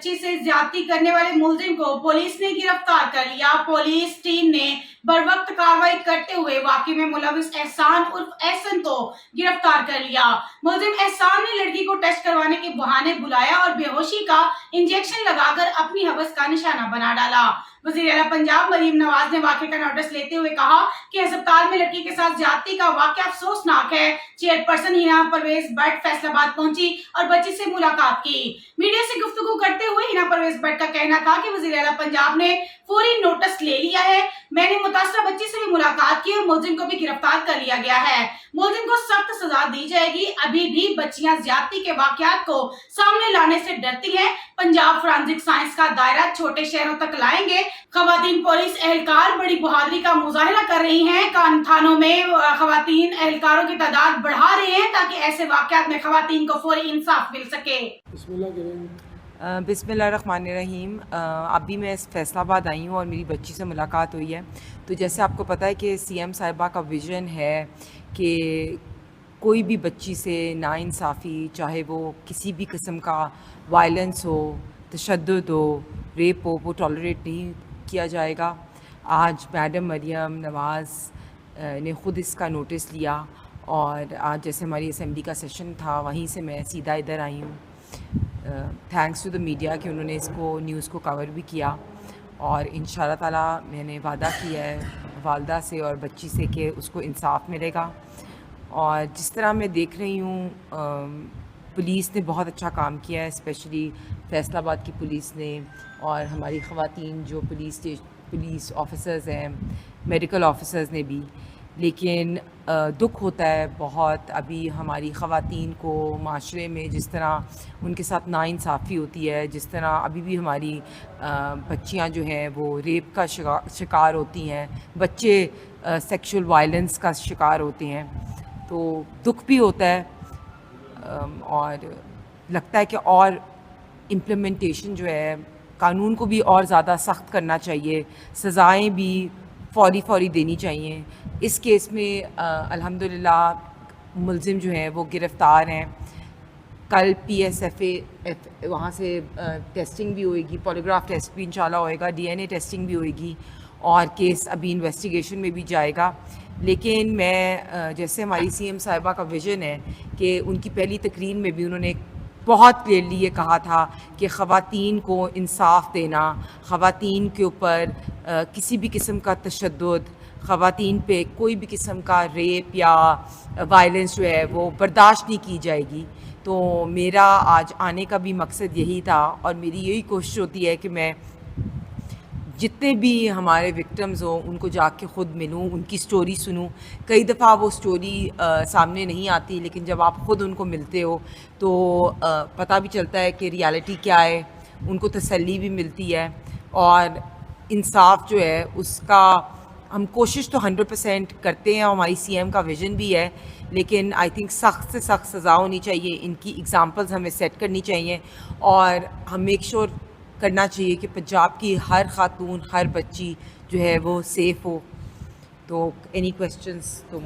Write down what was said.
बच्ची से ज्यादती करने वाले मुलजिम को पुलिस ने गिरफ्तार कर लिया। पुलिस टीम ने बरवक्त कार्रवाई करते हुए वाकई में मुलविस एहसान उर्फ एहसन को गिरफ्तार कर लिया। मुलजिम एहसान ने लड़की को टेस्ट करवाने के बहाने बुलाया और बेहोशी का इंजेक्शन लगाकर अपनी हवस का निशाना बना डाला। वज़ीर आला पंजाब मरीम नवाज ने वाकये का नोटिस लेते हुए कहा कि अस्पताल में लड़की के साथ ज्यादती का वाकया अफसोसनाक है। चेयरपर्सन हिना परवेज भट्ट फैसलाबाद पहुंची और बच्ची से मुलाकात की। मीडिया से गुफ्तगू करते हुए हिना परवेज भट्ट का कहना था कि वज़ीर आला पंजाब ने फौरी नोटिस ले लिया है। मैंने मुतासरा बच्ची से भी मुलाकात की और मुलजिम को भी गिरफ्तार कर लिया गया है। मुलजिम को सख्त सजा दी जाएगी। अभी भी बच्चियां ज्यादती के वाकयात को सामने लाने से डरती हैं। पंजाब फोरेंसिक साइंस का दायरा छोटे शहरों तक लाएंगे। खवातीन पुलिस एहलकार बड़ी बहादुरी का मुजाहिरा कर रही हैं। थानों में खवातीन एहलकारों की तादाद बढ़ा रहे हैं ताकि ऐसे वाकयात में खवातीन को फौरी इंसाफ मिल सके। बिस्मिल्लाहिर्रहमानिर्रहीम। अभी मैं फैसलाबाद आई हूँ और मेरी बच्ची से मुलाकात हुई है। तो जैसे आपको पता है कि सीएम साहिबा का विज़न है कि कोई भी बच्ची से नाइंसाफ़ी, चाहे वो किसी भी किस्म का वायलेंस हो, तशद्दुद हो, रेप हो, वो टॉलरेट नहीं किया जाएगा। आज मैडम मरियम नवाज़ ने ख़ुद इसका नोटिस लिया और आज जैसे हमारी असेंबली का सेशन था वहीं से मैं सीधा इधर आई हूँ। थैंक्स टू द मीडिया कि उन्होंने इसको न्यूज़ को कवर भी किया और इंशाअल्लाह ताला मैंने वादा किया है वालदा से और बच्ची से कि उसको इंसाफ मिलेगा। और जिस तरह मैं देख रही हूँ पुलिस ने बहुत अच्छा काम किया है, स्पेशली फैसलाबाद की पुलिस ने और हमारी ख़वातीन जो पुलिस ऑफिसर्स हैं, मेडिकल ऑफिसर्स ने भी। लेकिन दुख होता है बहुत अभी हमारी ख़वातीन को माशरे में जिस तरह उनके साथ नाइंसाफ़ी होती है, जिस तरह अभी भी हमारी बच्चियां जो हैं वो रेप का शिकार होती हैं, बच्चे सेक्सुअल वायलेंस का शिकार होते हैं। तो दुख भी होता है और लगता है कि और इम्प्लीमेंटेशन जो है कानून को भी और ज़्यादा सख्त करना चाहिए, सज़ाएं भी फौरी देनी चाहिए। इस केस में अल्हम्दुलिल्लाह मुलजिम जो हैं वो गिरफ़्तार हैं। कल PSFA वहाँ से टेस्टिंग भी होएगी, पॉलीग्राफ टेस्ट भी इंशाल्लाह होएगा, DNA टेस्टिंग भी होएगी और केस अभी इन्वेस्टिगेशन में भी जाएगा। लेकिन मैं जैसे हमारी CM साहिबा का विज़न है कि उनकी पहली तकरीर में भी उन्होंने बहुत क्लियरली ये कहा था कि ख़वातीन को इंसाफ देना, ख़वातीन के ऊपर किसी भी किस्म का तशद्दुद, ख़वातीन पे कोई भी किस्म का रेप या वायलेंस जो है वो बर्दाश्त नहीं की जाएगी। तो मेरा आज आने का भी मकसद यही था और मेरी यही कोशिश होती है कि मैं जितने भी हमारे विक्टिम्स हों उनको जाके ख़ुद मिलूं, उनकी स्टोरी सुनूं। कई दफ़ा वो स्टोरी सामने नहीं आती, लेकिन जब आप ख़ुद उनको मिलते हो तो पता भी चलता है कि रियलिटी क्या है, उनको तसल्ली भी मिलती है और इंसाफ जो है उसका हम कोशिश तो 100% करते हैं। हमारी CM का विज़न भी है, लेकिन आई थिंक सख्त से सख्त सज़ा होनी चाहिए। इनकी एग्ज़ाम्पल्स हमें सेट करनी चाहिए और हम मेक श्योर करना चाहिए कि पंजाब की हर खातून, हर बच्ची जो है वो सेफ़ हो। तो एनी क्वेश्चंस तुम